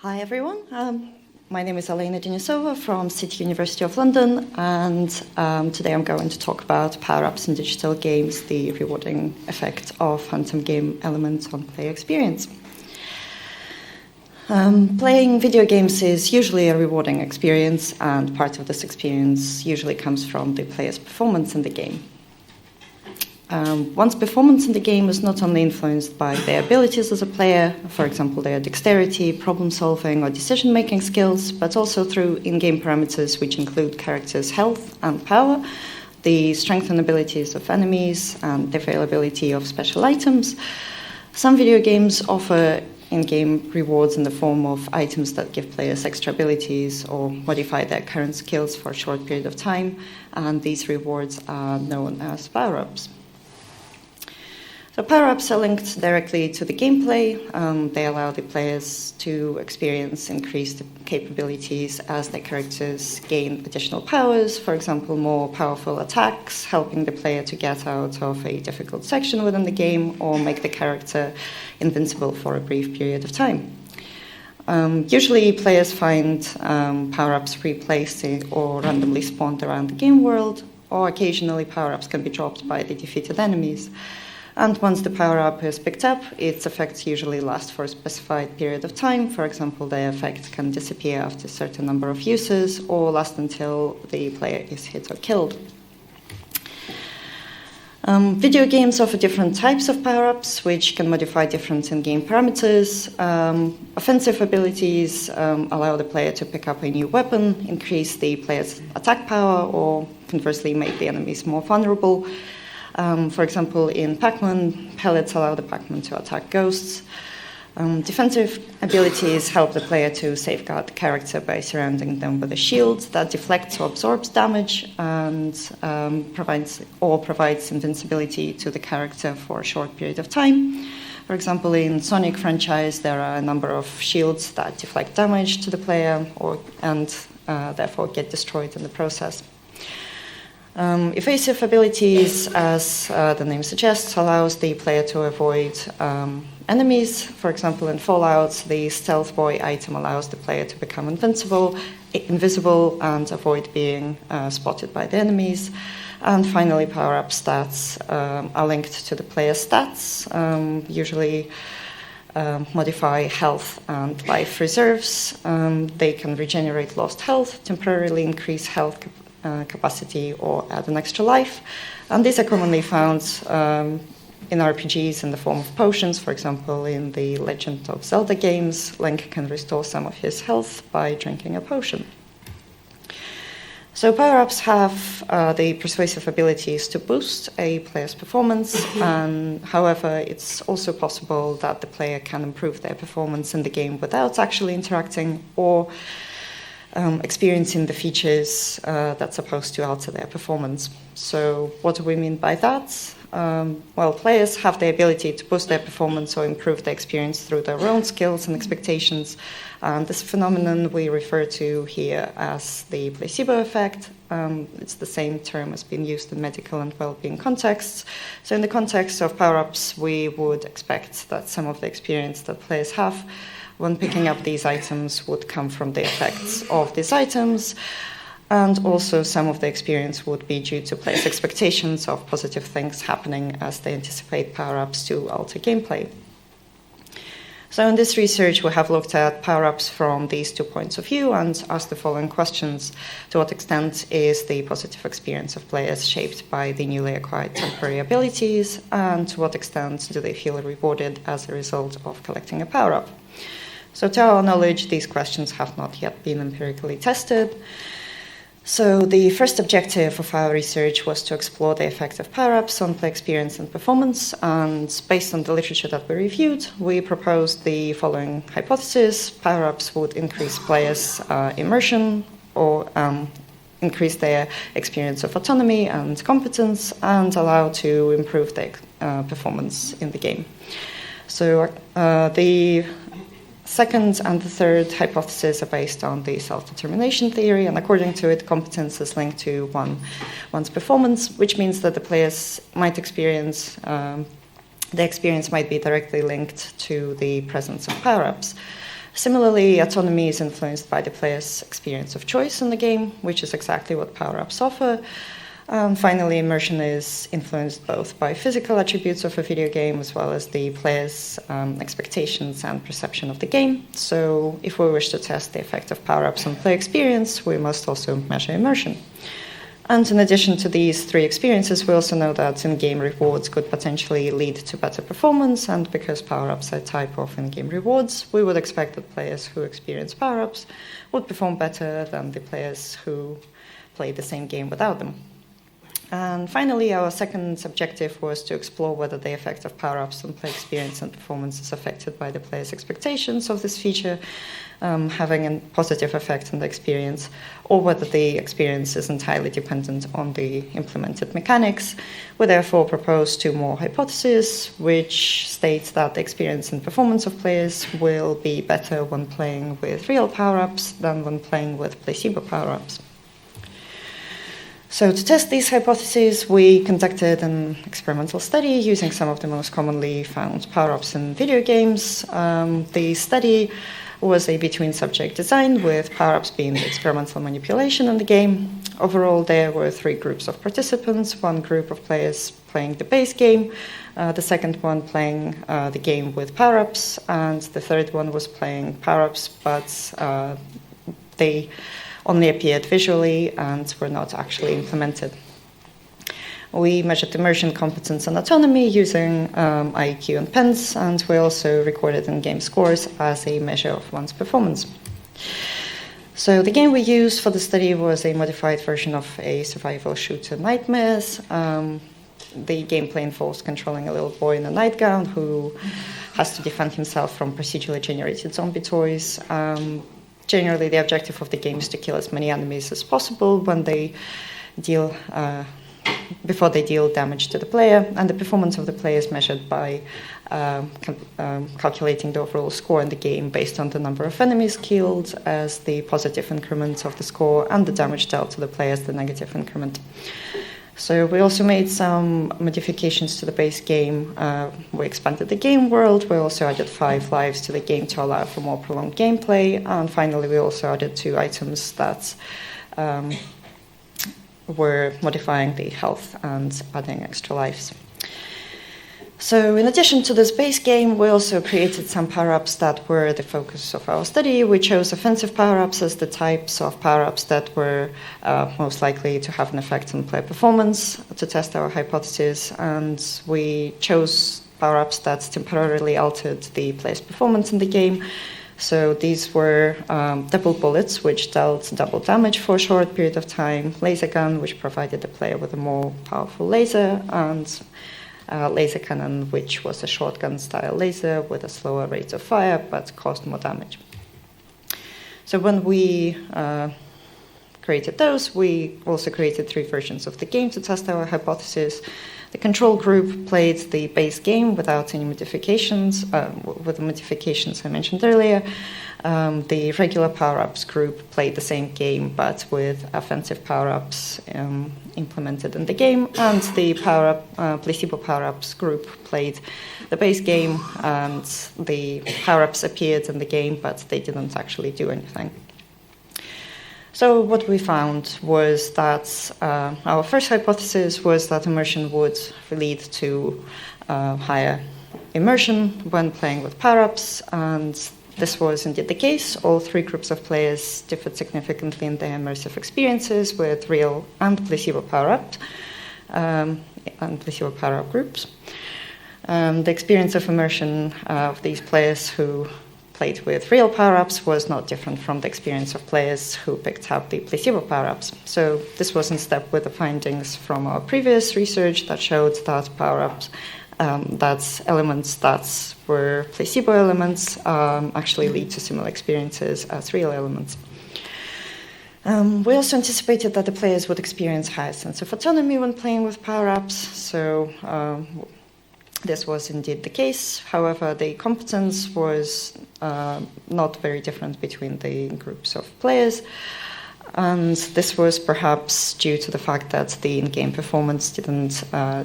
Hi everyone, my name is Elena Denisova from City University of London, and today I'm going to talk about power-ups in digital games, the rewarding effect of phantom game elements on player experience. Playing video games is usually a rewarding experience, and part of this experience usually comes from the player's performance in the game. One's performance in the game is not only influenced by their abilities as a player, for example, their dexterity, problem-solving, or decision-making skills, but also through in-game parameters which include characters' health and power, the strength and abilities of enemies, and the availability of special items. Some video games offer in-game rewards in the form of items that give players extra abilities or modify their current skills for a short period of time, and these rewards are known as power-ups. So power-ups are linked directly to the gameplay. They allow the players to experience increased capabilities as their characters gain additional powers, for example, more powerful attacks, helping the player to get out of a difficult section within the game, or make the character invincible for a brief period of time. Usually players find power-ups replaced or randomly spawned around the game world, or occasionally power-ups can be dropped by the defeated enemies. And once the power-up is picked up, its effects usually last for a specified period of time. For example, the effect can disappear after a certain number of uses or last until the player is hit or killed. Video games offer different types of power-ups, which can modify different in-game parameters. Offensive abilities allow the player to pick up a new weapon, increase the player's attack power, or conversely make the enemies more vulnerable. For example, in Pac-Man, pellets allow the Pac-Man to attack ghosts. Defensive abilities help the player to safeguard the character by surrounding them with a shield that deflects or absorbs damage and provides invincibility to the character for a short period of time. For example, in Sonic franchise, there are a number of shields that deflect damage to the player and therefore get destroyed in the process. Evasive abilities, as the name suggests, allows the player to avoid enemies. For example, in Fallout, the Stealth Boy item allows the player to become invisible and avoid being spotted by the enemies. And finally, power-up stats are linked to the player's stats, usually modify health and life reserves. They can regenerate lost health, temporarily increase health capacity, or add an extra life. And these are commonly found in RPGs in the form of potions. For example, in the Legend of Zelda games, Link can restore some of his health by drinking a potion. So power-ups have the persuasive abilities to boost a player's performance, and however, it's also possible that the player can improve their performance in the game without actually interacting or experiencing the features that's supposed to alter their performance. So what do we mean by that? Well, players have the ability to boost their performance or improve their experience through their own skills and expectations. And this phenomenon we refer to here as the placebo effect. It's the same term as being used in medical and well-being contexts. So in the context of power-ups, we would expect that some of the experience that players have when picking up these items would come from the effects of these items, and also some of the experience would be due to players' expectations of positive things happening as they anticipate power-ups to alter gameplay. So in this research, we have looked at power-ups from these 2 points of view and asked the following questions. To what extent is the positive experience of players shaped by the newly acquired temporary abilities, and to what extent do they feel rewarded as a result of collecting a power-up? So to our knowledge, these questions have not yet been empirically tested. So the first objective of our research was to explore the effect of power-ups on play experience and performance, and based on the literature that we reviewed, we proposed the following hypothesis. Power-ups would increase players' immersion or increase their experience of autonomy and competence and allow to improve their performance in the game. So the second and the third hypotheses are based on the self-determination theory, and according to it, competence is linked to one's performance, which means that the players might experience, the experience might be directly linked to the presence of power-ups. Similarly, autonomy is influenced by the player's experience of choice in the game, which is exactly what power-ups offer. Finally, immersion is influenced both by physical attributes of a video game as well as the player's expectations and perception of the game. So if we wish to test the effect of power-ups on player experience, we must also measure immersion. And in addition to these three experiences, we also know that in-game rewards could potentially lead to better performance, and because power-ups are a type of in-game rewards, we would expect that players who experience power-ups would perform better than the players who play the same game without them. And finally, our second objective was to explore whether the effect of power-ups on player experience and performance is affected by the player's expectations of this feature, having a positive effect on the experience, or whether the experience is entirely dependent on the implemented mechanics. We therefore propose two more hypotheses, which states that the experience and performance of players will be better when playing with real power-ups than when playing with placebo power-ups. So to test these hypotheses, we conducted an experimental study using some of the most commonly found power-ups in video games. The study was a between-subject design, with power-ups being the experimental manipulation in the game. Overall, there were three groups of participants: one group of players playing the base game, the second one playing the game with power-ups, and the third one was playing power-ups, but they only appeared visually and were not actually implemented. We measured immersion, competence, and autonomy using IEQ and PENS, and we also recorded in-game scores as a measure of one's performance. So the game we used for the study was a modified version of a survival shooter, Nightmares. The gameplay involves controlling a little boy in a nightgown who has to defend himself from procedurally generated zombie toys. Generally, the objective of the game is to kill as many enemies as possible when they deal, before they deal damage to the player, and the performance of the player is measured by calculating the overall score in the game based on the number of enemies killed as the positive increment of the score, and the damage dealt to the player as the negative increment. So we also made some modifications to the base game. We expanded the game world. We also added 5 lives to the game to allow for more prolonged gameplay. And finally, we also added 2 items that were modifying the health and adding extra lives. So in addition to this base game, we also created some power-ups that were the focus of our study. We chose offensive power-ups as the types of power-ups that were most likely to have an effect on player performance to test our hypothesis, and we chose power-ups that temporarily altered the player's performance in the game. So these were double bullets, which dealt double damage for a short period of time, laser gun, which provided the player with a more powerful laser, and laser cannon, which was a shotgun-style laser with a slower rate of fire but caused more damage. So when we created those, we also created 3 versions of the game to test our hypothesis. The control group played the base game without any modifications, with the modifications I mentioned earlier. The regular power-ups group played the same game, but with offensive power-ups implemented in the game, and the placebo power-ups group played the base game, and the power-ups appeared in the game, but they didn't actually do anything. So what we found was that our first hypothesis was that immersion would lead to higher immersion when playing with power-ups, and this was indeed the case. All 3 groups of players differed significantly in their immersive experiences with real and placebo power-up groups. The experience of immersion of these players who played with real power-ups was not different from the experience of players who picked up the placebo power-ups. So this was in step with the findings from our previous research that showed that power-ups, that elements that were placebo elements actually lead to similar experiences as real elements. We also anticipated that the players would experience higher sense of autonomy when playing with power-ups, so this was indeed the case. However, the competence was not very different between the groups of players, and this was perhaps due to the fact that the in-game performance didn't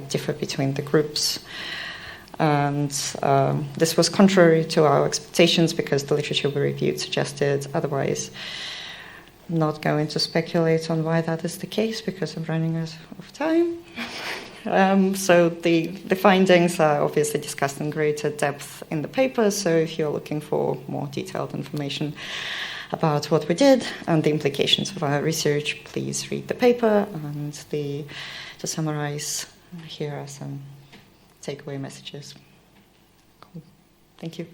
differ between the groups. And this was contrary to our expectations because the literature we reviewed suggested otherwise. I'm not going to speculate on why that is the case because I'm running out of time. So the findings are obviously discussed in greater depth in the paper, so if you're looking for more detailed information about what we did and the implications of our research, please read the paper. And to summarize, here are some takeaway messages. Cool. Thank you.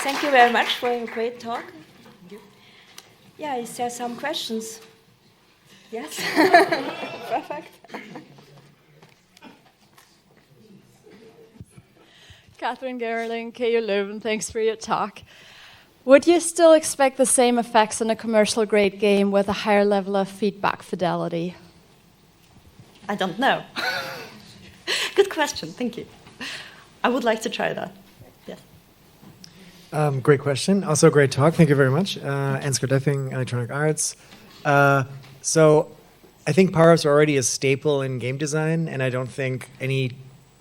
Thank you very much for your great talk. Thank you. Yeah, is there some questions? Yes? Perfect. Catherine Gerling, KU Leuven, thanks for your talk. Would you still expect the same effects in a commercial grade game with a higher level of feedback fidelity? I don't know. Good question, thank you. I would like to try that. Yes. Great question. Also, great talk. Thank you very much. Ansgar Deffing, Electronic Arts. So I think power-ups are already a staple in game design, and I don't think any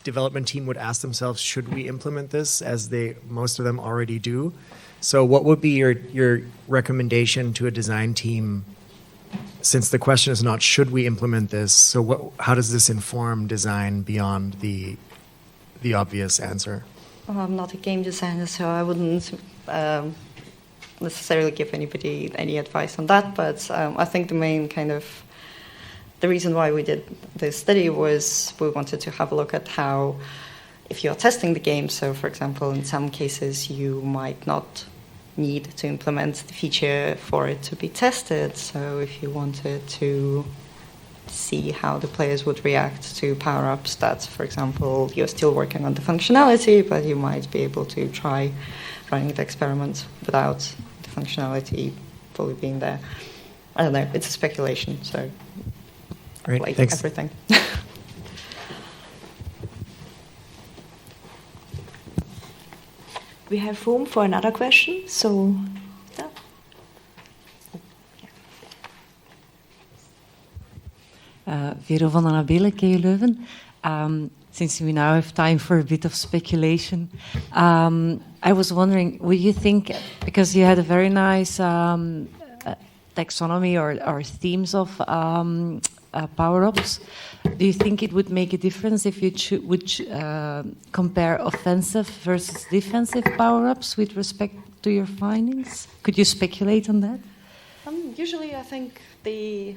development team would ask themselves, should we implement this, as most of them already do. So what would be your recommendation to a design team, since the question is not should we implement this, so how does this inform design beyond the obvious answer? Well, I'm not a game designer, so I wouldn't necessarily give anybody any advice on that, but I think the reason why we did this study was we wanted to have a look at how, if you're testing the game, so for example, in some cases you might not need to implement the feature for it to be tested. So if you wanted to see how the players would react to power-ups that, for example, you're still working on the functionality, but you might be able to try running the experiment without the functionality fully being there. I don't know, it's a speculation, so great, like thanks. Everything. We have room for another question, so Vero van den Abele, KU Leuven. Since we now have time for a bit of speculation, I was wondering, would you think, because you had a very nice taxonomy or themes of power-ups, do you think it would make a difference if you would compare offensive versus defensive power-ups with respect to your findings? Could you speculate on that? Usually I think the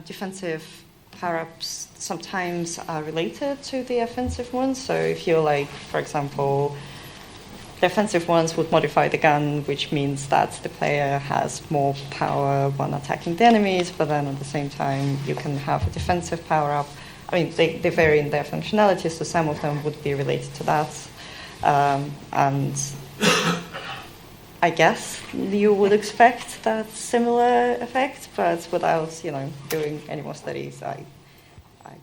defensive power-ups sometimes are related to the offensive ones. So if you're like, for example, the offensive ones would modify the gun, which means that the player has more power when attacking the enemies, but then at the same time you can have a defensive power-up. I mean, they vary in their functionality, so some of them would be related to that. And I guess you would expect that similar effect, but without, doing any more studies, I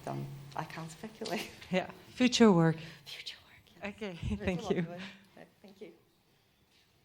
can't speculate. Yeah, future work. Future work. Yes. Okay, thank you.